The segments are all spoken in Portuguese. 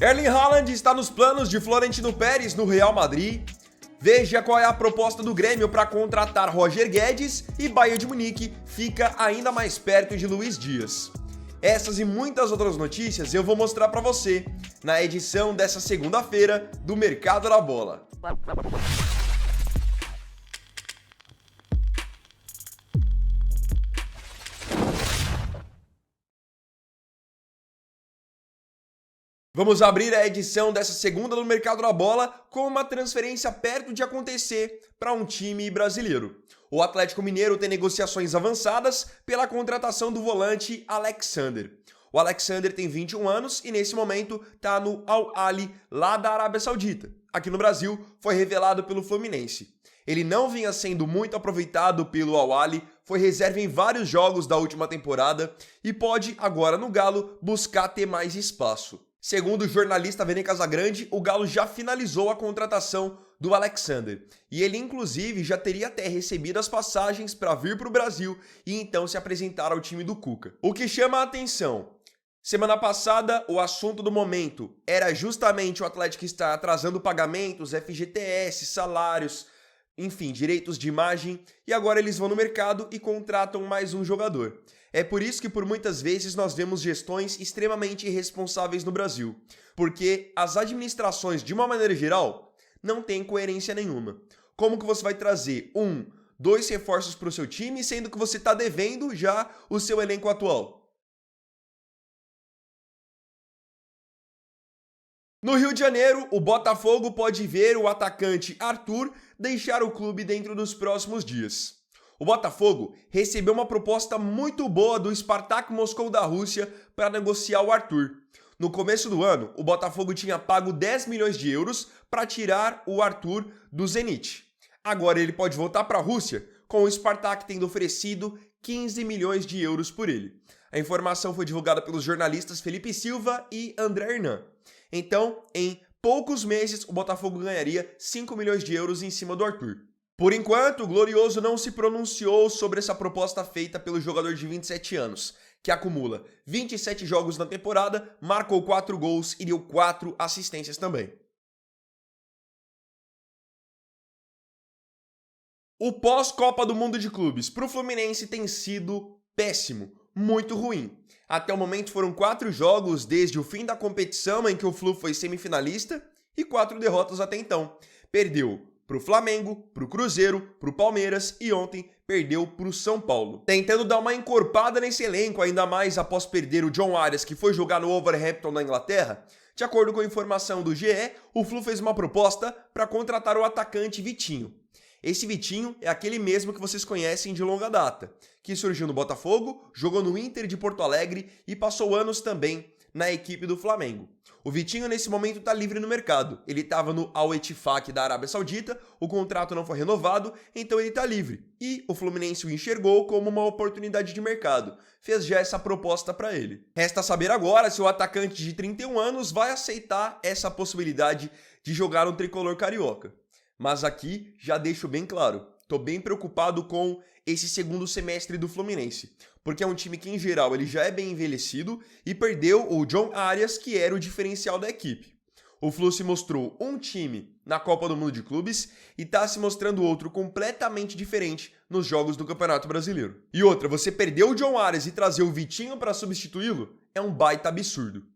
Erling Haaland está nos planos de Florentino Pérez no Real Madrid. Veja qual é a proposta do Grêmio para contratar Roger Guedes e Bayern de Munique fica ainda mais perto de Luiz Dias. Essas e muitas outras notícias eu vou mostrar para você na edição dessa segunda-feira do Mercado da Bola. Vamos abrir a edição dessa segunda do Mercado da Bola com uma transferência perto de acontecer para um time brasileiro. O Atlético Mineiro tem negociações avançadas pela contratação do volante Alexander. O Alexander tem 21 anos e nesse momento está no Al Ahly, lá da Arábia Saudita. Aqui no Brasil foi revelado pelo Fluminense. Ele não vinha sendo muito aproveitado pelo Al Ahly, foi reserva em vários jogos da última temporada e pode agora no Galo buscar ter mais espaço. Segundo o jornalista Vene Casagrande, o Galo já finalizou a contratação do Alexander e ele inclusive já teria até recebido as passagens para vir para o Brasil e então se apresentar ao time do Cuca. O que chama a atenção, semana passada o assunto do momento era justamente o Atlético estar atrasando pagamentos, FGTS, salários, enfim, direitos de imagem, e agora eles vão no mercado e contratam mais um jogador. É por isso que por muitas vezes nós vemos gestões extremamente irresponsáveis no Brasil, porque as administrações, de uma maneira geral, não têm coerência nenhuma. Como que você vai trazer dois reforços para o seu time, sendo que você está devendo já o seu elenco atual? No Rio de Janeiro, o Botafogo pode ver o atacante Arthur deixar o clube dentro dos próximos dias. O Botafogo recebeu uma proposta muito boa do Spartak Moscou da Rússia para negociar o Arthur. No começo do ano, o Botafogo tinha pago 10 milhões de euros para tirar o Arthur do Zenit. Agora ele pode voltar para a Rússia, com o Spartak tendo oferecido 15 milhões de euros por ele. A informação foi divulgada pelos jornalistas Felipe Silva e André Hernan. Então, em poucos meses, o Botafogo ganharia 5 milhões de euros em cima do Arthur. Por enquanto, o Glorioso não se pronunciou sobre essa proposta feita pelo jogador de 27 anos, que acumula 27 jogos na temporada, marcou 4 gols e deu 4 assistências também. O pós-Copa do Mundo de Clubes para o Fluminense tem sido péssimo, muito ruim. Até o momento foram 4 jogos desde o fim da competição em que o Flu foi semifinalista e 4 derrotas até então. Perdeu para o Flamengo, para o Cruzeiro, para o Palmeiras e ontem perdeu para o São Paulo. Tentando dar uma encorpada nesse elenco, ainda mais após perder o John Arias, que foi jogar no Wolverhampton na Inglaterra, de acordo com a informação do GE, o Flu fez uma proposta para contratar o atacante Vitinho. Esse Vitinho é aquele mesmo que vocês conhecem de longa data, que surgiu no Botafogo, jogou no Inter de Porto Alegre e passou anos também na equipe do Flamengo. O Vitinho nesse momento está livre no mercado. Ele estava no Al Ettifaq da Arábia Saudita, o contrato não foi renovado, então ele está livre. E o Fluminense o enxergou como uma oportunidade de mercado. Fez já essa proposta para ele. Resta saber agora se o atacante de 31 anos vai aceitar essa possibilidade de jogar no tricolor carioca. Mas aqui já deixo bem claro, estou bem preocupado com esse segundo semestre do Fluminense, porque é um time que em geral ele já é bem envelhecido e perdeu o John Arias, que era o diferencial da equipe. O Flu se mostrou um time na Copa do Mundo de Clubes e está se mostrando outro completamente diferente nos jogos do Campeonato Brasileiro. E outra, você perdeu o John Arias e trazer o Vitinho para substituí-lo é um baita absurdo.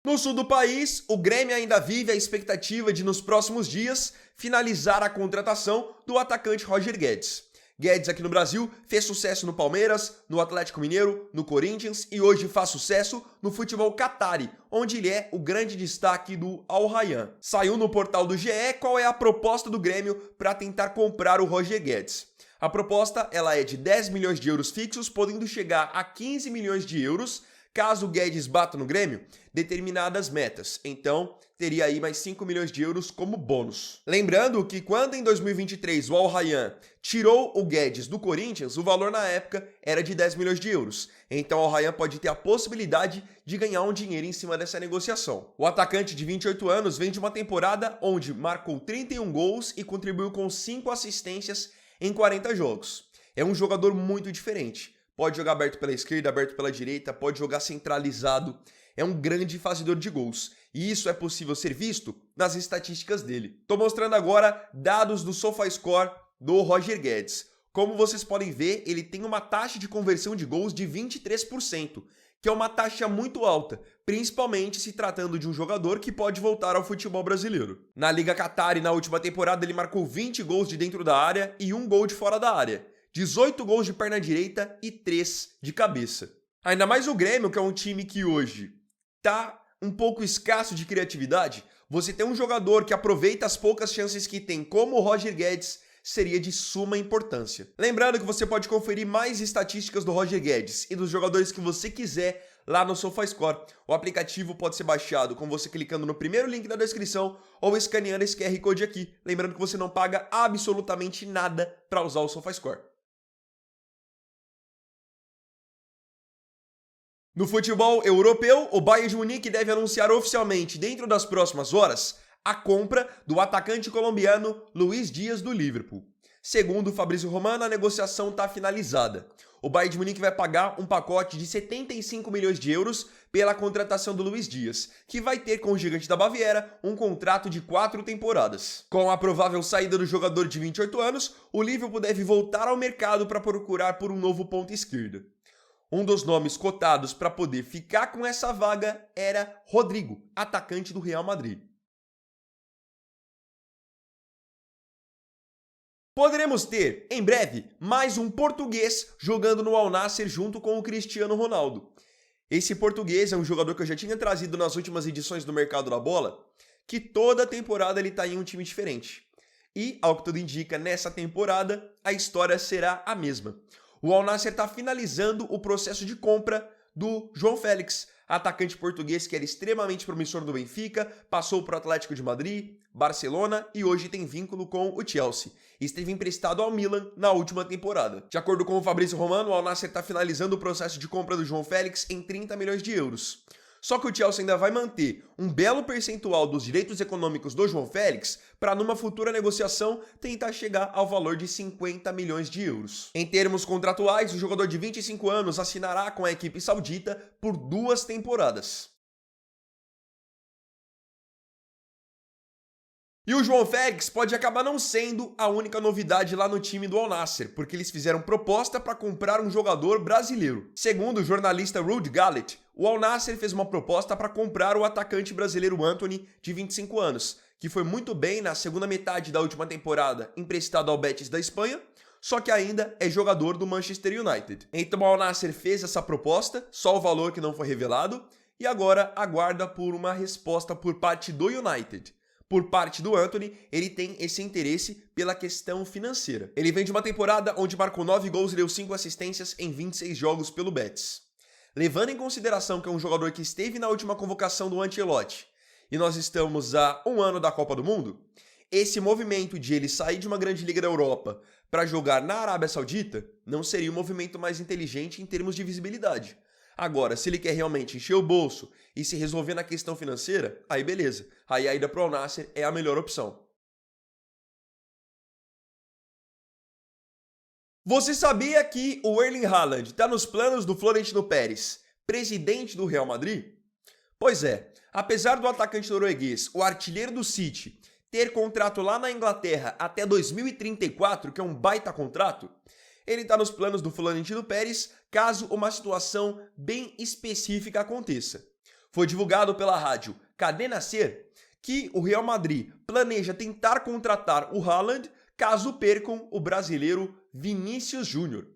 No sul do país, o Grêmio ainda vive a expectativa de, nos próximos dias, finalizar a contratação do atacante Roger Guedes. Guedes, aqui no Brasil, fez sucesso no Palmeiras, no Atlético Mineiro, no Corinthians e hoje faz sucesso no futebol qatari, onde ele é o grande destaque do Al Rayyan. Saiu no portal do GE qual é a proposta do Grêmio para tentar comprar o Roger Guedes. A proposta ela é de 10 milhões de euros fixos, podendo chegar a 15 milhões de euros, caso o Guedes bata no Grêmio determinadas metas. Então, teria aí mais 5 milhões de euros como bônus. Lembrando que quando em 2023 o Al Rayyan tirou o Guedes do Corinthians, o valor na época era de 10 milhões de euros. Então o Al Rayyan pode ter a possibilidade de ganhar um dinheiro em cima dessa negociação. O atacante de 28 anos vem de uma temporada onde marcou 31 gols e contribuiu com 5 assistências em 40 jogos. É um jogador muito diferente. Pode jogar aberto pela esquerda, aberto pela direita, pode jogar centralizado. É um grande fazedor de gols. E isso é possível ser visto nas estatísticas dele. Tô mostrando agora dados do SofaScore do Roger Guedes. Como vocês podem ver, ele tem uma taxa de conversão de gols de 23%, que é uma taxa muito alta, principalmente se tratando de um jogador que pode voltar ao futebol brasileiro. Na Liga Qatar e na última temporada ele marcou 20 gols de dentro da área e 1 gol de fora da área, 18 gols de perna direita e 3 de cabeça. Ainda mais o Grêmio, que é um time que hoje tá um pouco escasso de criatividade, você tem um jogador que aproveita as poucas chances que tem, como o Roger Guedes, seria de suma importância. Lembrando que você pode conferir mais estatísticas do Roger Guedes e dos jogadores que você quiser lá no SofaScore. O aplicativo pode ser baixado com você clicando no primeiro link da descrição ou escaneando esse QR Code aqui. Lembrando que você não paga absolutamente nada para usar o SofaScore. No futebol europeu, o Bayern de Munique deve anunciar oficialmente, dentro das próximas horas, a compra do atacante colombiano Luis Dias do Liverpool. Segundo o Fabrício Romano, a negociação está finalizada. O Bayern de Munique vai pagar um pacote de 75 milhões de euros pela contratação do Luis Dias, que vai ter com o gigante da Baviera um contrato de 4 temporadas. Com a provável saída do jogador de 28 anos, o Liverpool deve voltar ao mercado para procurar por um novo ponta esquerda. Um dos nomes cotados para poder ficar com essa vaga era Rodrigo, atacante do Real Madrid. Poderemos ter, em breve, mais um português jogando no Al Nassr junto com o Cristiano Ronaldo. Esse português é um jogador que eu já tinha trazido nas últimas edições do Mercado da Bola, que toda temporada ele está em um time diferente. E, ao que tudo indica, nessa temporada, a história será a mesma. O Al Nassr está finalizando o processo de compra do João Félix, atacante português que era extremamente promissor do Benfica, passou para o Atlético de Madrid, Barcelona e hoje tem vínculo com o Chelsea. Esteve emprestado ao Milan na última temporada. De acordo com o Fabrício Romano, o Al Nassr está finalizando o processo de compra do João Félix em 30 milhões de euros. Só que o Chelsea ainda vai manter um belo percentual dos direitos econômicos do João Félix para, numa futura negociação, tentar chegar ao valor de 50 milhões de euros. Em termos contratuais, o jogador de 25 anos assinará com a equipe saudita por 2 temporadas. E o João Félix pode acabar não sendo a única novidade lá no time do Al Nassr, porque eles fizeram proposta para comprar um jogador brasileiro. Segundo o jornalista Ruud Gullit, o Al Nassr fez uma proposta para comprar o atacante brasileiro Antony, de 25 anos, que foi muito bem na segunda metade da última temporada, emprestado ao Betis da Espanha, só que ainda é jogador do Manchester United. Então o Al Nassr fez essa proposta, só o valor que não foi revelado, e agora aguarda por uma resposta por parte do United. Por parte do Antony, ele tem esse interesse pela questão financeira. Ele vem de uma temporada onde marcou 9 gols e deu 5 assistências em 26 jogos pelo Betis. Levando em consideração que é um jogador que esteve na última convocação do Ancelotti, e nós estamos a 1 ano da Copa do Mundo, esse movimento de ele sair de uma grande liga da Europa para jogar na Arábia Saudita não seria o movimento mais inteligente em termos de visibilidade. Agora, se ele quer realmente encher o bolso e se resolver na questão financeira, aí beleza. Aí a ida pro Al Nassr é a melhor opção. Você sabia que o Erling Haaland está nos planos do Florentino Pérez, presidente do Real Madrid? Pois é, apesar do atacante norueguês, o artilheiro do City, ter contrato lá na Inglaterra até 2034, que é um baita contrato, ele está nos planos do Florentino Pérez caso uma situação bem específica aconteça. Foi divulgado pela rádio Cadena Ser que o Real Madrid planeja tentar contratar o Haaland caso percam o brasileiro Vinícius Júnior.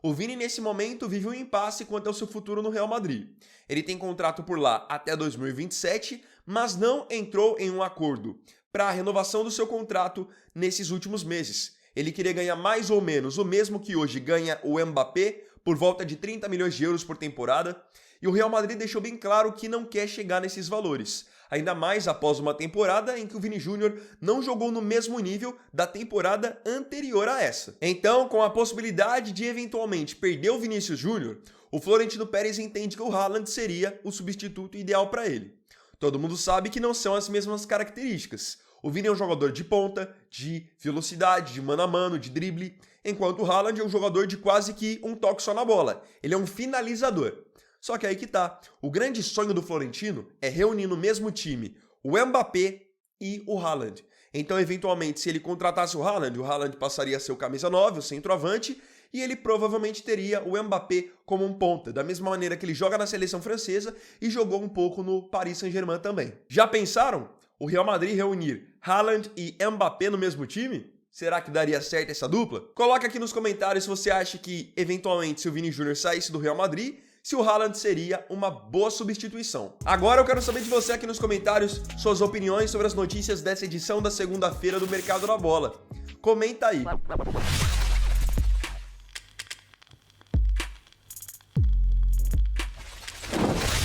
O Vini, nesse momento, vive um impasse quanto ao seu futuro no Real Madrid. Ele tem contrato por lá até 2027, mas não entrou em um acordo para a renovação do seu contrato nesses últimos meses. Ele queria ganhar mais ou menos o mesmo que hoje ganha o Mbappé, por volta de 30 milhões de euros por temporada, e o Real Madrid deixou bem claro que não quer chegar nesses valores, ainda mais após uma temporada em que o Vini Júnior não jogou no mesmo nível da temporada anterior a essa. Então, com a possibilidade de eventualmente perder o Vinícius Júnior, o Florentino Pérez entende que o Haaland seria o substituto ideal para ele. Todo mundo sabe que não são as mesmas características. O Vini é um jogador de ponta, de velocidade, de mano a mano, de drible, enquanto o Haaland é um jogador de quase que um toque só na bola. Ele é um finalizador. Só que aí que tá. O grande sonho do Florentino é reunir no mesmo time o Mbappé e o Haaland. Então, eventualmente, se ele contratasse o Haaland passaria a ser o camisa 9, o centroavante, e ele provavelmente teria o Mbappé como um ponta, da mesma maneira que ele joga na seleção francesa e jogou um pouco no Paris Saint-Germain também. Já pensaram? O Real Madrid reunir Haaland e Mbappé no mesmo time? Será que daria certo essa dupla? Coloca aqui nos comentários se você acha que, eventualmente, se o Vini Júnior saísse do Real Madrid, se o Haaland seria uma boa substituição. Agora eu quero saber de você aqui nos comentários suas opiniões sobre as notícias dessa edição da segunda-feira do Mercado da Bola. Comenta aí.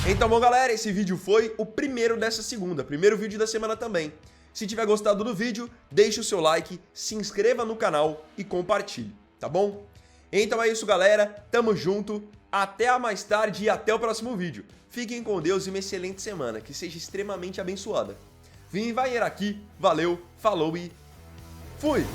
Então, bom, galera, esse vídeo foi o primeiro dessa segunda, primeiro vídeo da semana também. Se tiver gostado do vídeo, deixe o seu like, se inscreva no canal e compartilhe, tá bom? Então é isso, galera, tamo junto, até a mais tarde e até o próximo vídeo. Fiquem com Deus e uma excelente semana, que seja extremamente abençoada. Vini Vaier aqui, valeu, falou e fui!